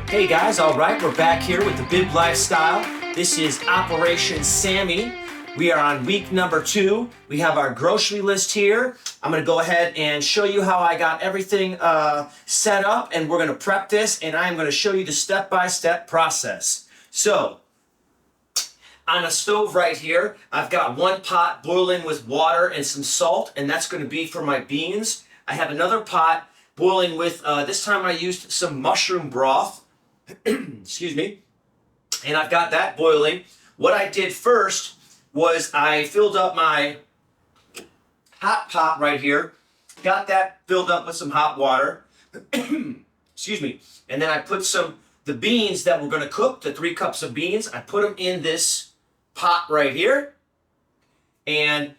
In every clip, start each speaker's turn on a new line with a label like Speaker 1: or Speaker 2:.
Speaker 1: Hey guys, all right, we're back here with the Bib Lifestyle. This is Operation Sammy. We are on week number 2. We have our grocery list here. I'm going to go ahead and show you how I got everything set up, and we're going to prep this, and I'm going to show you the step-by-step process. So, on a stove right here, I've got one pot boiling with water and some salt, and that's going to be for my beans. I have another pot boiling with, this time I used some mushroom broth. Excuse me. And I've got that boiling. What I did first was I filled up my hot pot right here. Got that filled up with some hot water. Excuse me. And then I put the beans that we're going to cook, the 3 cups of beans, I put them in this pot right here. And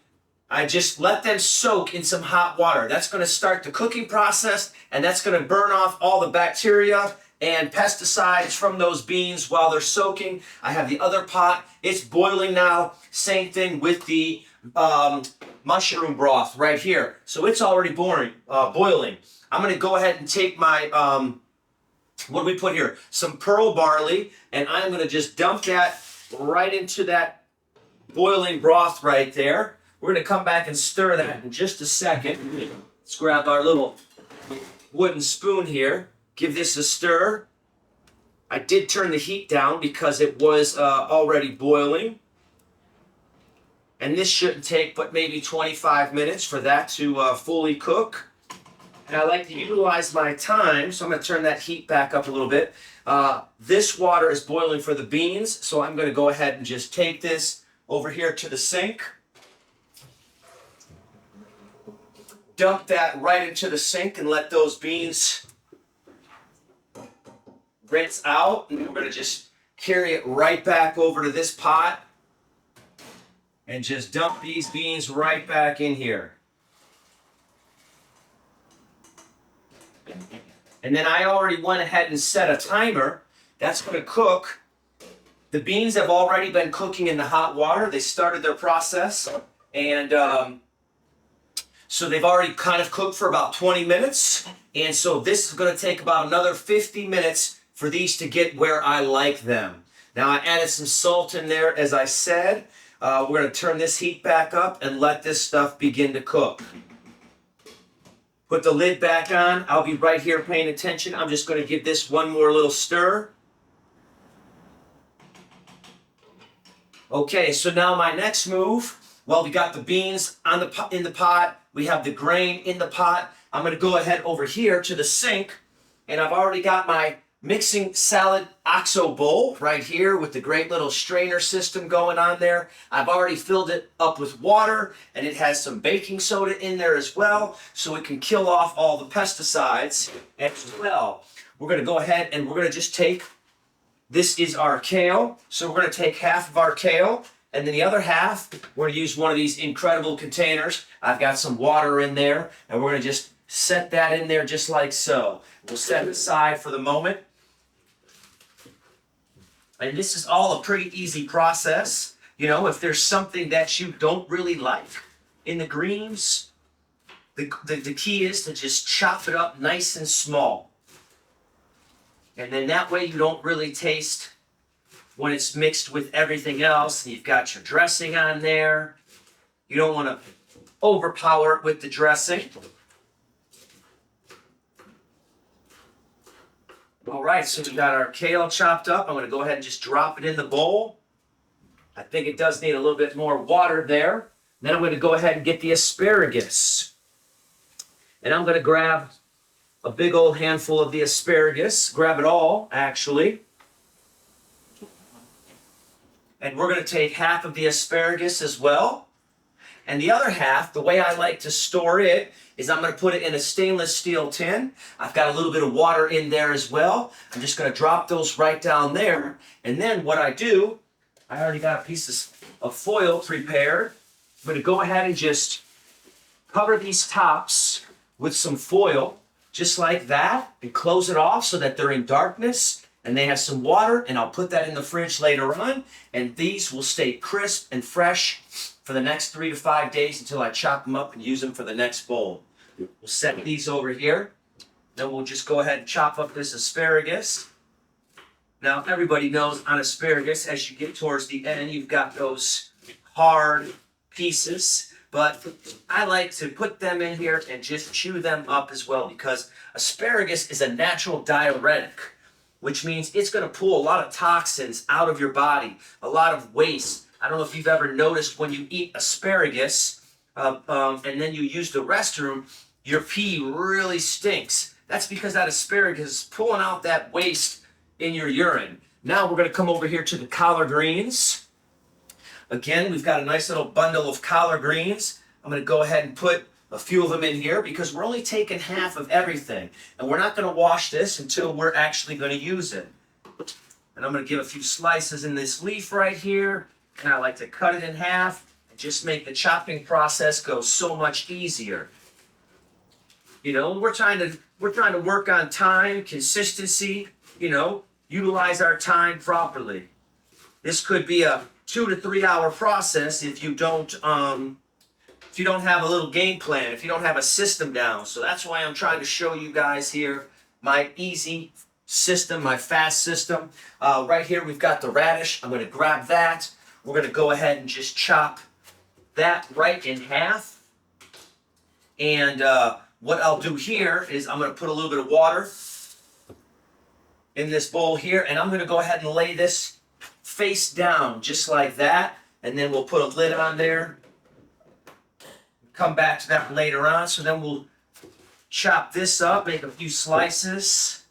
Speaker 1: I just let them soak in some hot water. That's going to start the cooking process, and that's going to burn off all the bacteria and pesticides from those beans while they're soaking. I have the other pot. It's boiling now. Same thing with the mushroom broth right here. So it's already boiling. I'm going to go ahead and take my, what do we put here? Some pearl barley, and I'm going to just dump that right into that boiling broth right there. We're going to come back and stir that in just a second. Let's grab our little wooden spoon here. Give this a stir. I did turn the heat down because it was already boiling. And this shouldn't take but maybe 25 minutes for that to fully cook. And I like to utilize my time, so I'm going to turn that heat back up a little bit. This water is boiling for the beans, so I'm going to go ahead and just take this over here to the sink. Dump that right into the sink and let those beans rinse out, and we're going to just carry it right back over to this pot and just dump these beans right back in here. And then I already went ahead and set a timer. That's going to cook. The beans have already been cooking in the hot water. They started their process, and so they've already kind of cooked for about 20 minutes. And so this is going to take about another 50 minutes for these to get where I like them. Now I added some salt in there, as I said. We're going to turn this heat back up and let this stuff begin to cook. Put the lid back on. I'll be right here paying attention. I'm just going to give this one more little stir. Okay, so now my next move, well, we got the beans in the pot. We have the grain in the pot. I'm going to go ahead over here to the sink, and I've already got my mixing salad OXO bowl right here with the great little strainer system going on there. I've already filled it up with water, and it has some baking soda in there as well, so it can kill off all the pesticides as well. We're going to go ahead and we're going to just take, this is our kale, so we're going to take half of our kale, and then the other half, we're going to use one of these incredible containers. I've got some water in there, and we're going to just set that in there just like so. We'll set it aside for the moment. And this is all a pretty easy process. You know, if there's something that you don't really like in the greens, the key is to just chop it up nice and small. And then that way you don't really taste when it's mixed with everything else. You've got your dressing on there. You don't want to overpower it with the dressing. All right, so we got our kale chopped up. I'm going to go ahead and just drop it in the bowl. I think it does need a little bit more water there. Then I'm going to go ahead and get the asparagus. And I'm going to grab a big old handful of the asparagus. Grab it all, actually. And we're going to take half of the asparagus as well. And the other half, the way I like to store it, is I'm going to put it in a stainless steel tin. I've got a little bit of water in there as well. I'm just going to drop those right down there. And then what I do, I already got a piece of foil prepared. I'm going to go ahead and just cover these tops with some foil, just like that, and close it off so that they're in darkness and they have some water, and I'll put that in the fridge later on, and these will stay crisp and fresh for the next 3 to 5 days until I chop them up and use them for the next bowl. We'll set these over here. Then we'll just go ahead and chop up this asparagus. Now, everybody knows on asparagus, as you get towards the end, you've got those hard pieces, but I like to put them in here and just chew them up as well, because asparagus is a natural diuretic, which means it's going to pull a lot of toxins out of your body, a lot of waste. I don't know if you've ever noticed when you eat asparagus and then you use the restroom, your pee really stinks. That's because that asparagus is pulling out that waste in your urine. Now we're going to come over here to the collard greens. Again, we've got a nice little bundle of collard greens. I'm going to go ahead and put a few of them in here because we're only taking half of everything. And we're not going to wash this until we're actually going to use it. And I'm going to give a few slices in this leaf right here. And I like to cut it in half and just make the chopping process go so much easier. You know, we're trying to work on time, consistency, you know, utilize our time properly. This could be a 2 to 3 hour process if you don't have a little game plan, if you don't have a system down. So that's why I'm trying to show you guys here my easy system, my fast system. Right here we've got the radish. I'm going to grab that. We're going to go ahead and just chop that right in half. And what I'll do here is I'm going to put a little bit of water in this bowl here, and I'm going to go ahead and lay this face down just like that, and then we'll put a lid on there. Come back to that later on. So then we'll chop this up, make a few slices.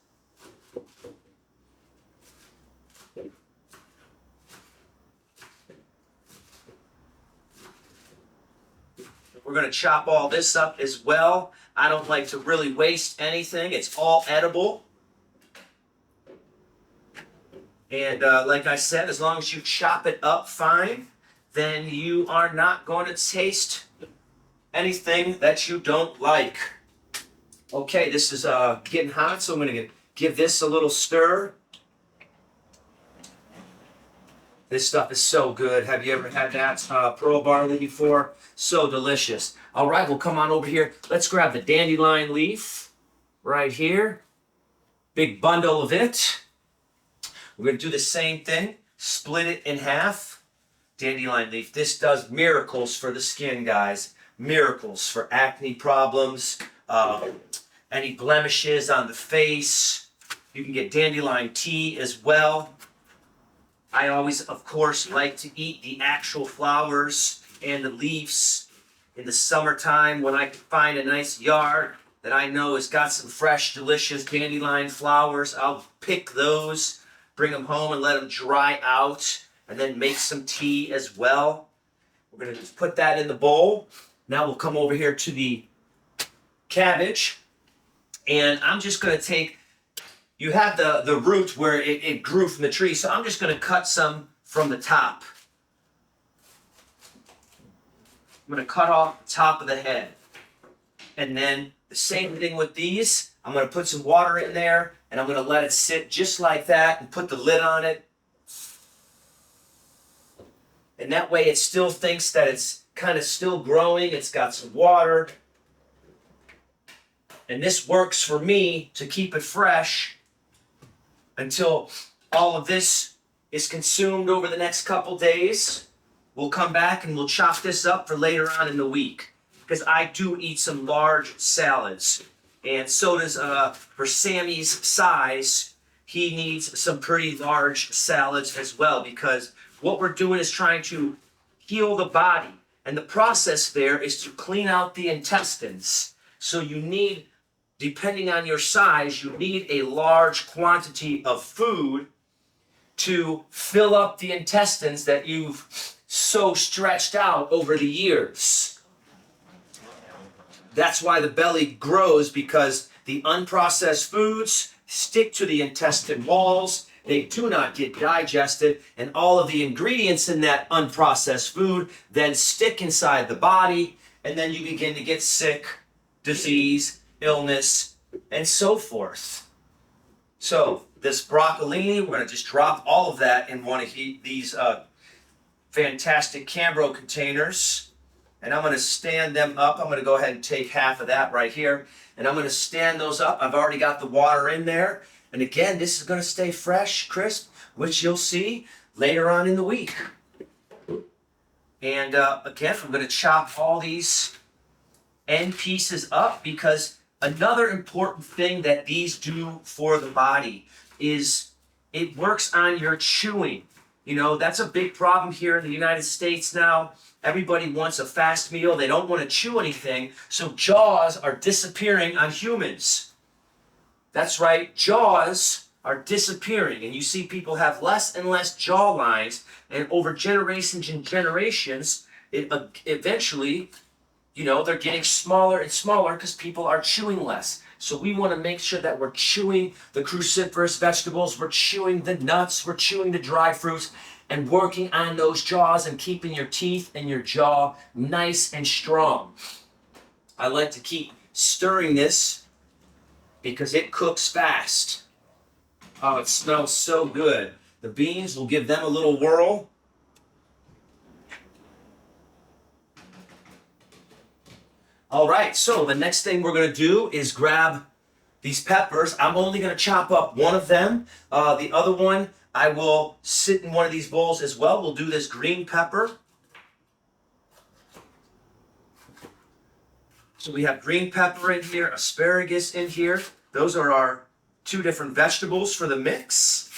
Speaker 1: We're going to chop all this up as well. I don't like to really waste anything. It's all edible. And like I said, as long as you chop it up fine, then you are not going to taste anything that you don't like. Okay, this is getting hot, so I'm going to give this a little stir. This stuff is so good. Have you ever had that pearl barley before? So delicious. All right, we'll come on over here. Let's grab the dandelion leaf right here. Big bundle of it. We're going to do the same thing. Split it in half. Dandelion leaf. This does miracles for the skin, guys. Miracles for acne problems, any blemishes on the face. You can get dandelion tea as well. I always, of course, like to eat the actual flowers and the leaves in the summertime when I can find a nice yard that I know has got some fresh, delicious dandelion flowers. I'll pick those, bring them home and let them dry out, and then make some tea as well. We're going to just put that in the bowl. Now we'll come over here to the cabbage, and I'm just going to take, you have the root where it grew from the tree, so I'm just going to cut some from the top. I'm going to cut off the top of the head. And then the same thing with these. I'm going to put some water in there, and I'm going to let it sit just like that and put the lid on it. And that way it still thinks that it's kind of still growing. It's got some water. And this works for me to keep it fresh until all of this is consumed over the next couple days. We'll come back and we'll chop this up for later on in the week, because I do eat some large salads. And so does, for Sammy's size, he needs some pretty large salads as well, because what we're doing is trying to heal the body. And the process there is to clean out the intestines. So you need, depending on your size, you need a large quantity of food to fill up the intestines that you've so stretched out over the years. That's why the belly grows, because the unprocessed foods stick to the intestine walls. They do not get digested, and all of the ingredients in that unprocessed food then stick inside the body, and then you begin to get sick, disease, illness, and so forth. So this broccolini, we're going to just drop all of that in one of these fantastic Cambro containers, and I'm going to stand them up. I'm going to go ahead and take half of that right here, and I'm going to stand those up. I've already got the water in there, And again, this is going to stay fresh, crisp, which you'll see later on in the week. And again, I'm going to chop all these end pieces up, because another important thing that these do for the body is it works on your chewing. You know, that's a big problem here in the United States now. Everybody wants a fast meal. They don't want to chew anything. So jaws are disappearing on humans. That's right, jaws are disappearing. And you see people have less and less jaw lines. And over generations and generations, eventually, you know, they're getting smaller and smaller because people are chewing less. So we want to make sure that we're chewing the cruciferous vegetables, we're chewing the nuts, we're chewing the dry fruits, and working on those jaws and keeping your teeth and your jaw nice and strong. I like to keep stirring this because it cooks fast. Oh, it smells so good. The beans, will give them a little whirl. All right, so the next thing we're going to do is grab these peppers. I'm only going to chop up one of them. The other one, I will sit in one of these bowls as well. We'll do this green pepper. So we have green pepper in here, asparagus in here. Those are our two different vegetables for the mix.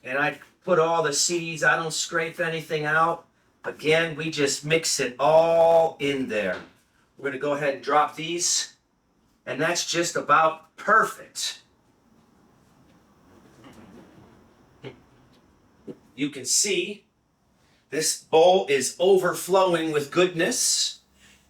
Speaker 1: And I put all the seeds, I don't scrape anything out. Again, we just mix it all in there. We're going to go ahead and drop these, and that's just about perfect. You can see this bowl is overflowing with goodness,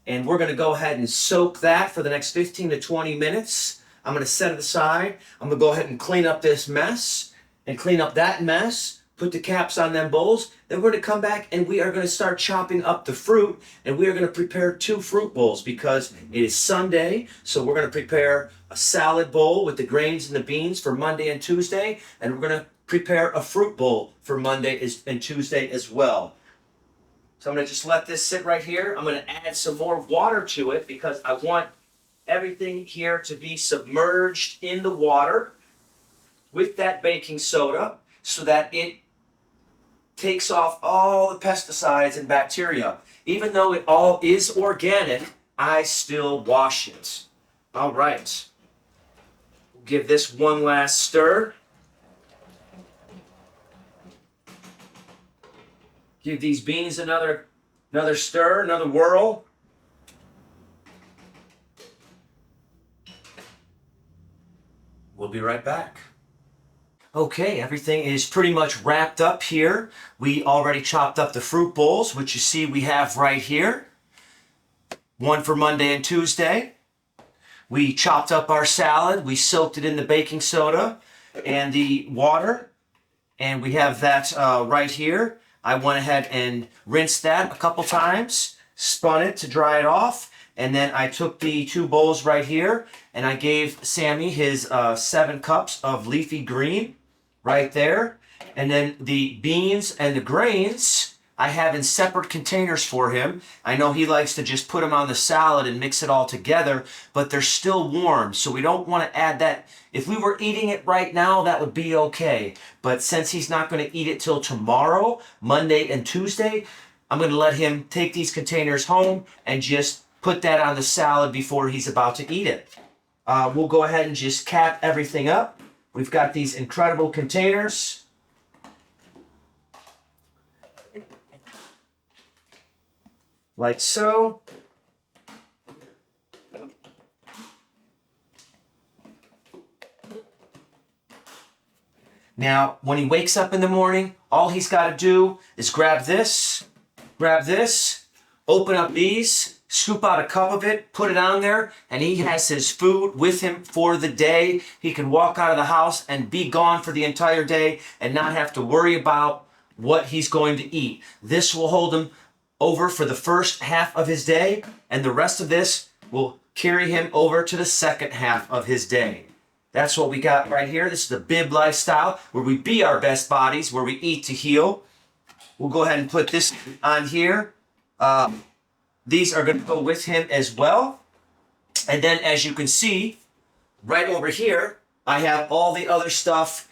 Speaker 1: and we're going to go ahead and soak that for the next 15 to 20 minutes. I'm going to set it aside. I'm going to go ahead and clean up this mess. And clean up that mess, put the caps on them bowls. Then we're going to come back and we are going to start chopping up the fruit, and we are going to prepare 2 fruit bowls because it is Sunday. So we're going to prepare a salad bowl with the grains and the beans for Monday and Tuesday, and we're going to prepare a fruit bowl for Monday and Tuesday as well. So I'm going to just let this sit right here. I'm going to add some more water to it because I want everything here to be submerged in the water with that baking soda so that it takes off all the pesticides and bacteria. Even though it all is organic, I still wash it. All right. We'll give this one last stir. Give these beans another stir, another whirl. We'll be right back. Okay, everything is pretty much wrapped up here. We already chopped up the fruit bowls, which you see we have right here. One for Monday and Tuesday. We chopped up our salad. We soaked it in the baking soda and the water. And we have that right here. I went ahead and rinsed that a couple times, spun it to dry it off. And then I took the 2 bowls right here and I gave Sammy his 7 cups of leafy green. Right there. And then the beans and the grains I have in separate containers for him. I know he likes to just put them on the salad and mix it all together, but they're still warm, so we don't want to add that. If we were eating it right now, that would be okay. But since he's not going to eat it till tomorrow, Monday and Tuesday, I'm going to let him take these containers home and just put that on the salad before he's about to eat it. We'll go ahead and just cap everything up. We've got these incredible containers. Like so. Now, when he wakes up in the morning, all he's got to do is grab this, open up these, scoop out a cup of it, put it on there, and he has his food with him for the day. He can walk out of the house and be gone for the entire day and not have to worry about what he's going to eat. This will hold him over for the first half of his day, and the rest of this will carry him over to the second half of his day. That's what we got right here. This is the BIB lifestyle, where we be our best bodies, where we eat to heal. We'll go ahead and put this on here. These are going to go with him as well. And then, as you can see, right over here, I have all the other stuff.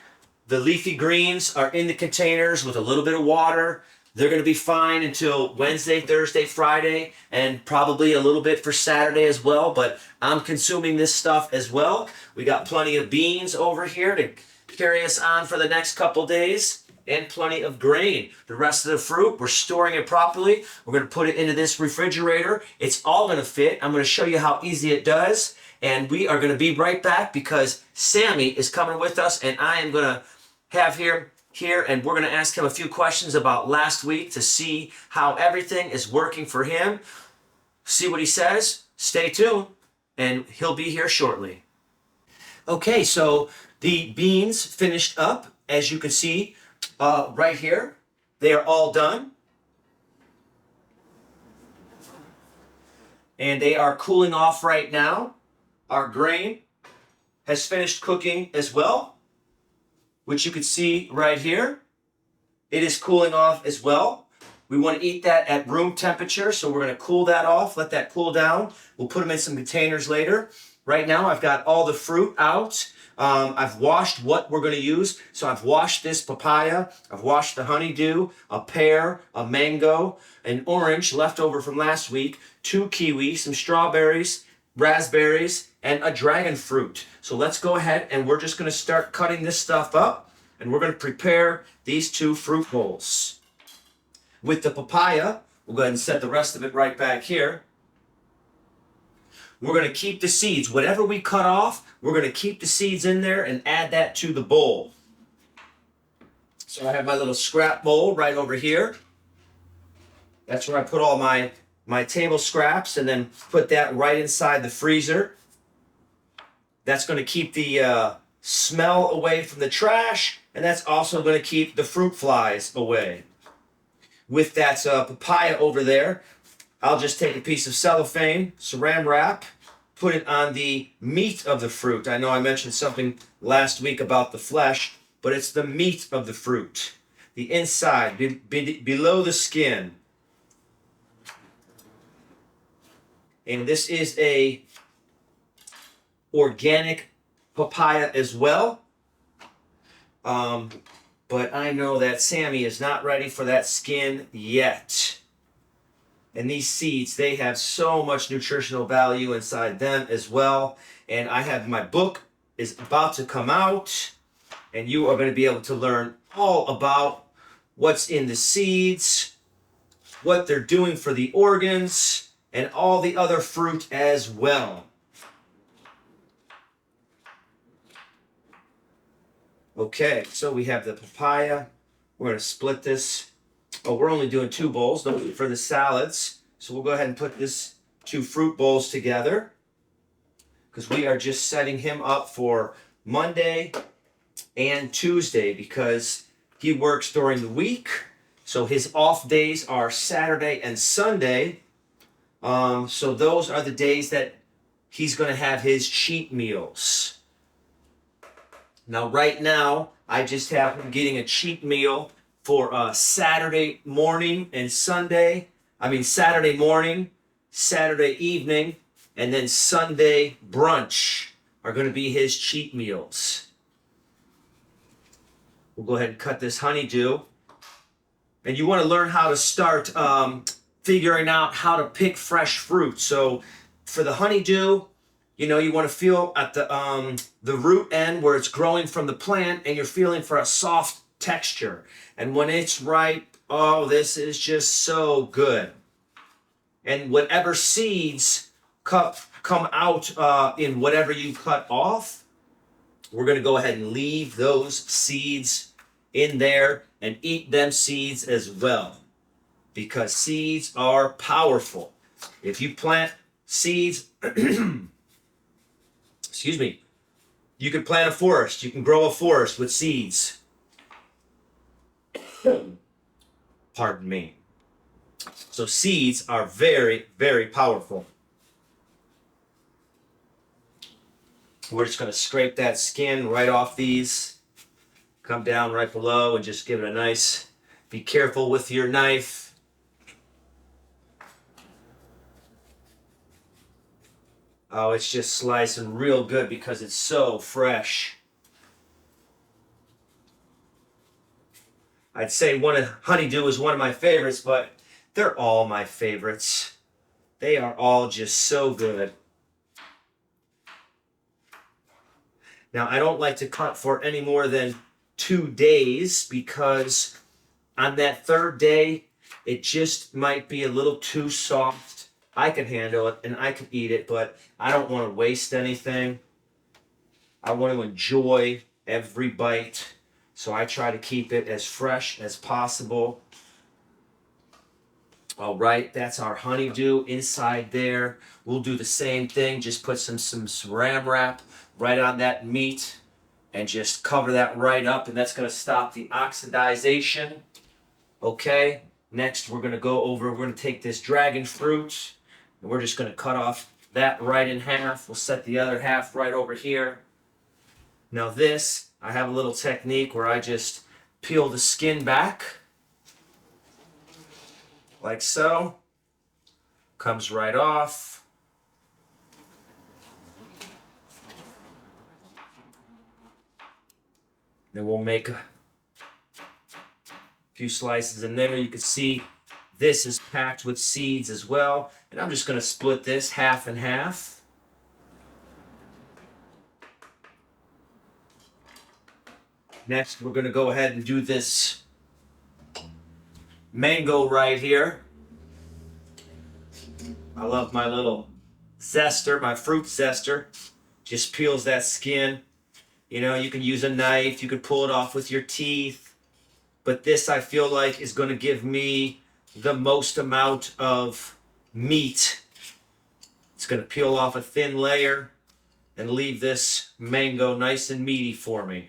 Speaker 1: The leafy greens are in the containers with a little bit of water. They're going to be fine until Wednesday, Thursday, Friday, and probably a little bit for Saturday as well. But I'm consuming this stuff as well. We got plenty of beans over here to carry us on for the next couple days, and plenty of grain. The rest of the fruit, we're storing it properly. We're going to put it into this refrigerator. It's all going to fit. I'm going to show you how easy it does. And we are going to be right back because Sammy is coming with us, and I am going to have here, and we're going to ask him a few questions about last week to see how everything is working for him. See what he says. Stay tuned, and he'll be here shortly. Okay, so the beans finished up, as you can see right here. They are all done. And they are cooling off right now. Our grain has finished cooking as well, which you can see right here. It is cooling off as well. We want to eat that at room temperature, so we're going to cool that off, let that cool down. We'll put them in some containers later. Right now, I've got all the fruit out. I've washed what we're going to use. So I've washed this papaya. I've washed the honeydew, a pear, a mango, an orange left over from last week, 2 kiwis, some strawberries, raspberries, and a dragon fruit. So let's go ahead and we're just going to start cutting this stuff up, and we're going to prepare these 2 fruit bowls. With the papaya, we'll go ahead and set the rest of it right back here. We're going to keep the seeds. Whatever we cut off, we're going to keep the seeds in there and add that to the bowl. So I have my little scrap bowl right over here. That's where I put all my table scraps, and then put that right inside the freezer. That's going to keep the smell away from the trash, and that's also going to keep the fruit flies away. With that papaya over there, I'll just take a piece of cellophane, saran wrap, put it on the meat of the fruit. I know I mentioned something last week about the flesh, but it's the meat of the fruit. The inside, below the skin. And this is a organic papaya as well. But I know that Sammy is not ready for that skin yet. And these seeds, they have so much nutritional value inside them as well. And I have my book is about to come out, and you are going to be able to learn all about what's in the seeds, what they're doing for the organs, and all the other fruit as well. Okay, so we have the papaya. We're going to split this. Oh, we're only doing 2 bowls for the salads. So we'll go ahead and put this 2 fruit bowls together, because we are just setting him up for Monday and Tuesday, because he works during the week. So his off days are Saturday and Sunday. So those are the days that he's going to have his cheat meals. Now, right now, I just have him getting a cheat meal for Saturday morning and Saturday morning, Saturday evening, and then Sunday brunch are going to be his cheat meals. We'll go ahead and cut this honeydew. And you want to learn how to start figuring out how to pick fresh fruit. So for the honeydew, you know, you want to feel at the root end where it's growing from the plant, and you're feeling for a soft texture. And when it's ripe, oh, this is just so good. And whatever seeds come out in whatever you cut off, we're going to go ahead and leave those seeds in there and eat them seeds as well, because seeds are powerful. If you plant seeds, excuse me, you can plant a forest. You can grow a forest with seeds. Pardon me. So seeds are very, very powerful. We're just going to scrape that skin right off these. Come down right below and just give it a nice, be careful with your knife. Oh, it's just slicing real good because it's so fresh. I'd say honeydew is one of my favorites, but they're all my favorites. They are all just so good. Now, I don't like to cut for any more than 2 days because on that third day, it just might be a little too soft. I can handle it and I can eat it, but I don't want to waste anything. I want to enjoy every bite, so I try to keep it as fresh as possible. All right, that's our honeydew inside there. We'll do the same thing, just put some saran wrap right on that meat and just cover that right up, and that's going to stop the oxidization. Okay, next we're going to take this dragon fruit and we're just going to cut off that right in half. We'll set the other half right over here. Now this, I have a little technique where I just peel the skin back like so. Comes right off. Then we'll make a few slices in there. You can see this is packed with seeds as well. And I'm just going to split this half and half. Next, we're going to go ahead and do this mango right here. I love my little zester, my fruit zester. Just peels that skin. You know, you can use a knife, you can pull it off with your teeth. But this, I feel like, is going to give me the most amount of meat. It's going to peel off a thin layer and leave this mango nice and meaty for me.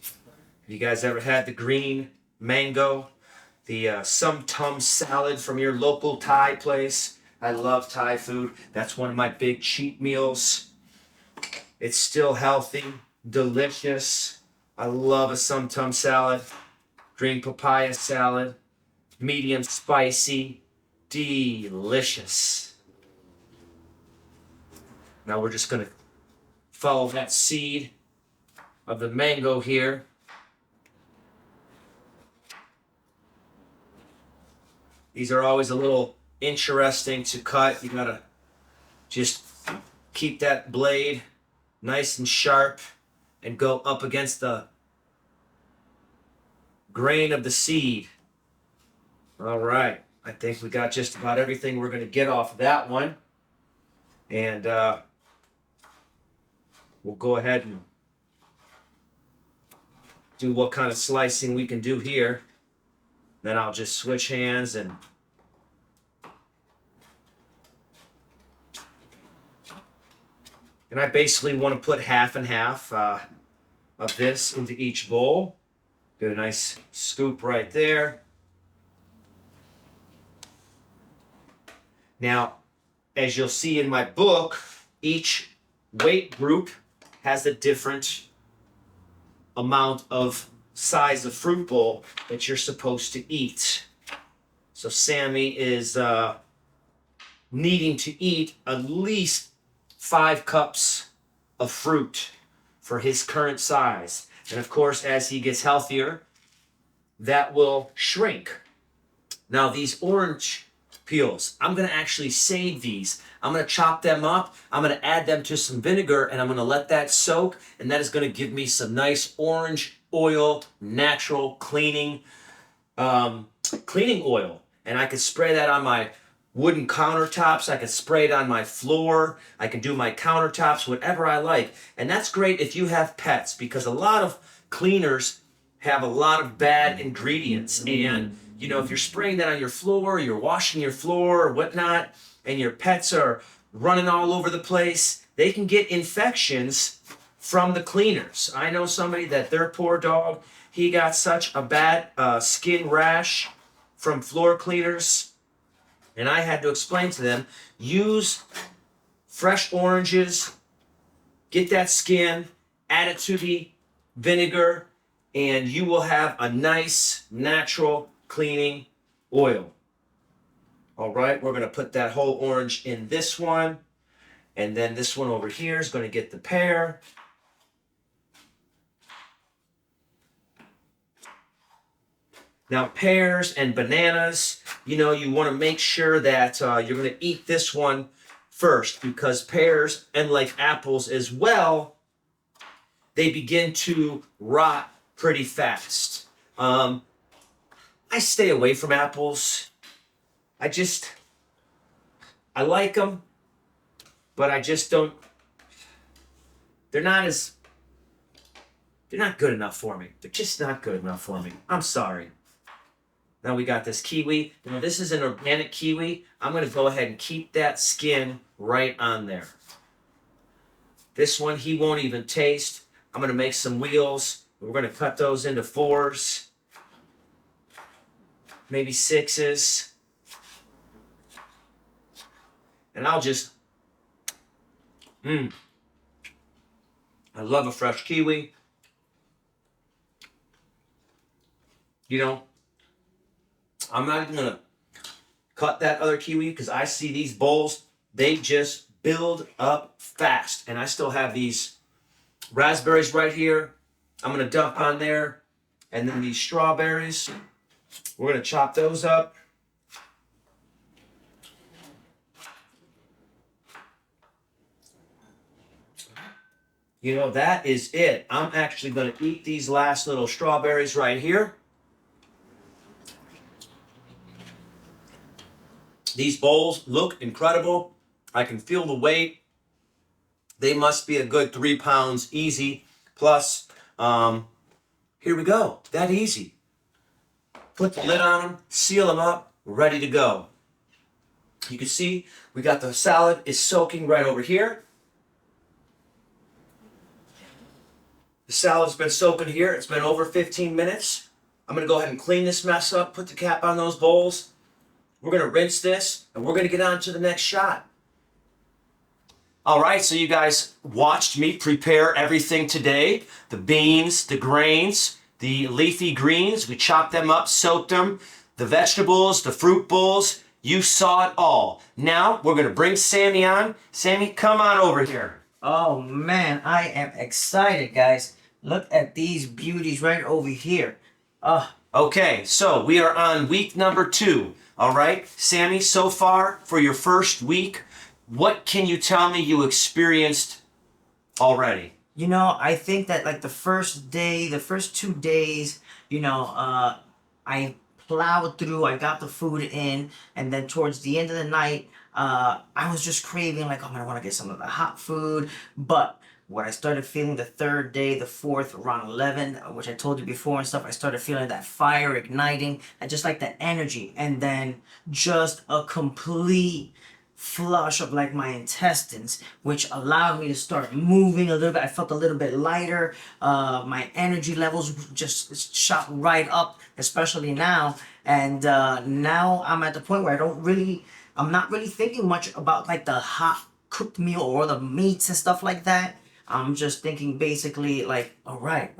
Speaker 1: Have you guys ever had the green mango? The sum tum salad from your local Thai place? I love Thai food. That's one of my big cheat meals. It's still healthy, delicious. I love a sum tum salad. Green papaya salad, medium spicy, delicious. Now we're just going to follow that seed of the mango here. These are always a little interesting to cut. You gotta just keep that blade nice and sharp and go up against the grain of the seed. All right, I think we got just about everything we're going to get off that one. And we'll go ahead and do what kind of slicing we can do here. Then I'll just switch hands and I basically want to put half and half of this into each bowl. Get a nice scoop right there. Now, as you'll see in my book, each weight group has a different amount of size of fruit bowl that you're supposed to eat. So Sammy is needing to eat at least 5 cups of fruit for his current size. And of course, as he gets healthier, that will shrink. Now these orange peels, I'm going to actually save these. I'm going to chop them up. I'm going to add them to some vinegar and I'm going to let that soak. And that is going to give me some nice orange oil, natural cleaning oil. And I can spray that on my wooden countertops. I can spray it on my floor. I can do my countertops, whatever I like. And that's great if you have pets because a lot of cleaners have a lot of bad ingredients. And, you know, if you're spraying that on your floor, you're washing your floor or whatnot, and your pets are running all over the place, they can get infections from the cleaners. I know somebody that their poor dog, he got such a bad skin rash from floor cleaners. And I had to explain to them, use fresh oranges, get that skin, add it to the vinegar, and you will have a nice natural cleaning oil. All right, we're going to put that whole orange in this one, and then this one over here is going to get the pear. Now, pears and bananas, you know, you want to make sure that you're going to eat this one first, because pears, and like apples as well, they begin to rot pretty fast. I stay away from apples. I like them, but I just don't, they're not good enough for me. They're just not good enough for me. I'm sorry. Now we got this kiwi. Now this is an organic kiwi. I'm going to go ahead and keep that skin right on there. This one he won't even taste. I'm going to make some wheels. We're going to cut those into 4s, maybe 6s. And I'll just, I love a fresh kiwi. You know, I'm not even going to cut that other kiwi because I see these bowls, they just build up fast. And I still have these raspberries right here. I'm going to dump on there. And then these strawberries, we're going to chop those up. You know, that is it. I'm actually going to eat these last little strawberries right here. These bowls look incredible. I can feel the weight. They must be a good 3 pounds easy. Plus, here we go. That easy. Put the lid on them, seal them up, ready to go. You can see we got the salad is soaking right over here. The salad's been soaking here. It's been over 15 minutes. I'm going to go ahead and clean this mess up, put the cap on those bowls. We're going to rinse this, and we're going to get on to the next shot. All right, so you guys watched me prepare everything today. The beans, the grains, the leafy greens. We chopped them up, soaked them. The vegetables, the fruit bowls. You saw it all. Now, we're going to bring Sammy on. Sammy, come on over here.
Speaker 2: Oh man, I am excited, guys. Look at these beauties right over here.
Speaker 1: Okay, so we are on week number 2. All right, Sammy, so far for your first week, what can you tell me you experienced already?
Speaker 2: You know, I think that like the first day, the first 2 days, I plowed through, I got the food in, and then towards the end of the night, I was just craving like, oh man, I want to get some of the hot food. But when I started feeling the 3rd day, the 4th, around 11, which I told you before and stuff, I started feeling that fire igniting and just like the energy. And then just a complete flush of like my intestines, which allowed me to start moving a little bit. I felt a little bit lighter. My energy levels just shot right up, especially now. And now I'm at the point where I'm not really thinking much about like the hot cooked meal or the meats and stuff like that. I'm just thinking basically like, all right.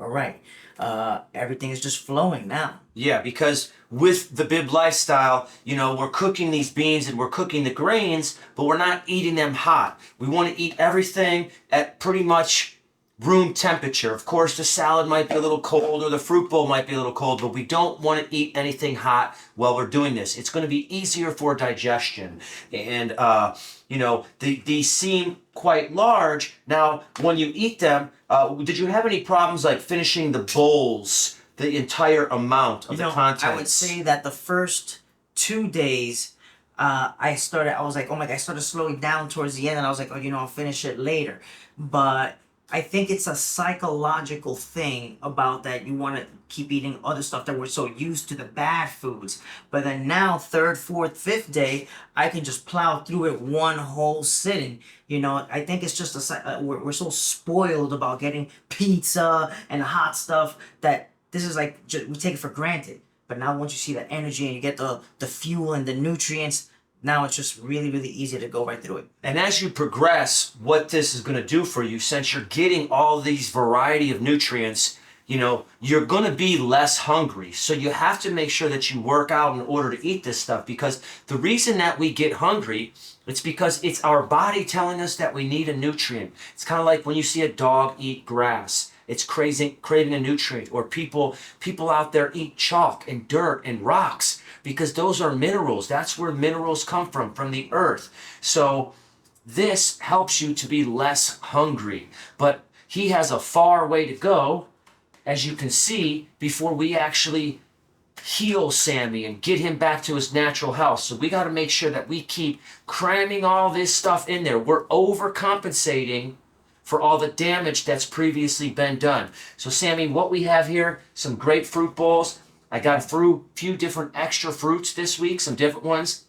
Speaker 2: Everything is just flowing now.
Speaker 1: Yeah, because with the BYBB lifestyle, you know, we're cooking these beans and we're cooking the grains, but we're not eating them hot. We want to eat everything at pretty much room temperature. Of course, the salad might be a little cold or the fruit bowl might be a little cold, but we don't want to eat anything hot while we're doing this. It's going to be easier for digestion. And, these seem quite large. Now, when you eat them, did you have any problems like finishing the bowls, the entire amount of the contents?
Speaker 2: I would say that the first 2 days, I started slowing down towards the end, and I was like, I'll finish it later. But I think it's a psychological thing about that you want to keep eating other stuff that we're so used to, the bad foods. But then now, 3rd, 4th, 5th day, I can just plow through it one whole sitting. I think it's just we're so spoiled about getting pizza and hot stuff that this is like, we take it for granted. But now once you see the energy and you get the fuel and the nutrients, now it's just really, really easy to go right through it.
Speaker 1: And as you progress, what this is going to do for you, since you're getting all these variety of nutrients, you know, you're going to be less hungry. So you have to make sure that you work out in order to eat this stuff, because the reason that we get hungry, it's because it's our body telling us that we need a nutrient. It's kind of like when you see a dog eat grass. It's craving a nutrient. Or people out there eat chalk and dirt and rocks, because those are minerals. That's where minerals come from the earth. So this helps you to be less hungry. But he has a far way to go, as you can see, before we actually heal Sammy and get him back to his natural health. So we got to make sure that we keep cramming all this stuff in there. We're overcompensating for all the damage that's previously been done. So Sammy, what we have here, some great fruit bowls. I got a few different extra fruits this week, some different ones.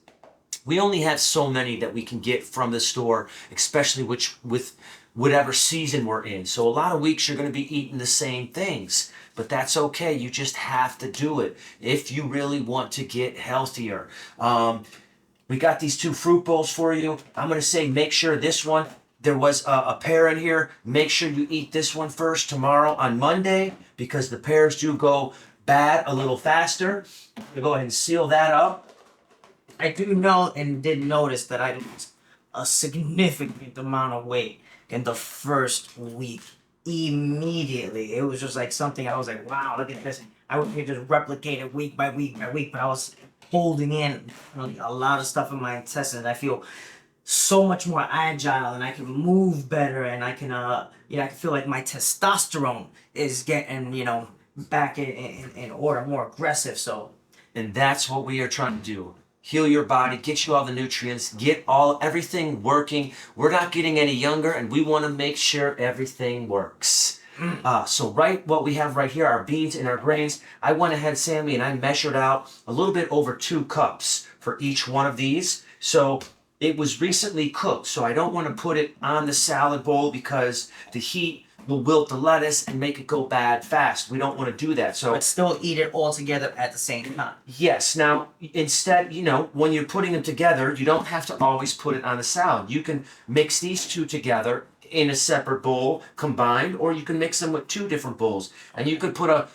Speaker 1: We only have so many that we can get from the store, especially with whatever season we're in. So a lot of weeks you're going to be eating the same things, but that's okay. You just have to do it if you really want to get healthier. We got these 2 fruit bowls for you. I'm going to say make sure this one, there was a pear in here. Make sure you eat this one first tomorrow on Monday, because the pears do go bad a little faster. I'm going to go ahead and seal that up.
Speaker 2: I do know and did notice that I lost a significant amount of weight in the first week. Immediately, it was just like something I was like, wow, look at this. I would just replicate it week by week by week, but I was holding in a lot of stuff in my intestines. I feel so much more agile, and I can move better, and I can I can feel like my testosterone is getting back in order, more aggressive. So,
Speaker 1: and that's what we are trying to do. Heal your body, get you all the nutrients, get everything working. We're not getting any younger, and we want to make sure everything works. So what we have right here, our beans and our grains, I went ahead, Sammy, and I measured out a little bit over 2 cups for each one of these. So it was recently cooked, so I don't want to put it on the salad bowl, because the heat will wilt the lettuce and make it go bad fast. We don't want to do that. So
Speaker 2: but still eat it all together at the same time.
Speaker 1: Yes. Now, instead, when you're putting them together, you don't have to always put it on the salad. You can mix these 2 together in a separate bowl combined, or you can mix them with 2 different bowls. And you could put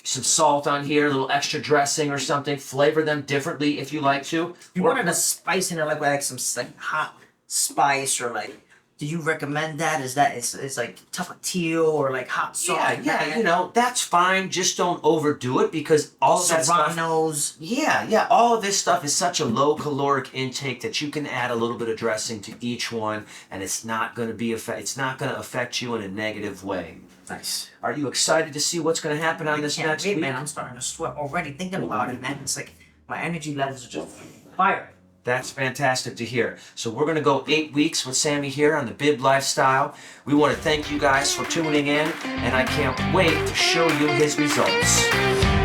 Speaker 1: some salt on here, a little extra dressing or something, flavor them differently if you like to.
Speaker 2: If you wanted a spice in there, like some hot spice, or like, do you recommend that? Is that it's like tapatio or like hot sauce?
Speaker 1: Yeah, that's fine. Just don't overdo it, because all of that
Speaker 2: Serrano's.
Speaker 1: Yeah, all of this stuff is such a low caloric intake that you can add a little bit of dressing to each one, and it's not going to affect you in a negative way.
Speaker 2: Nice.
Speaker 1: Are you excited to see what's going to happen on this next week?
Speaker 2: Man, I'm starting to sweat already thinking about it, man. It's like my energy levels are just fire.
Speaker 1: That's fantastic to hear. So we're going to go 8 weeks with Sammy here on the BYBB Lifestyle. We want to thank you guys for tuning in, and I can't wait to show you his results.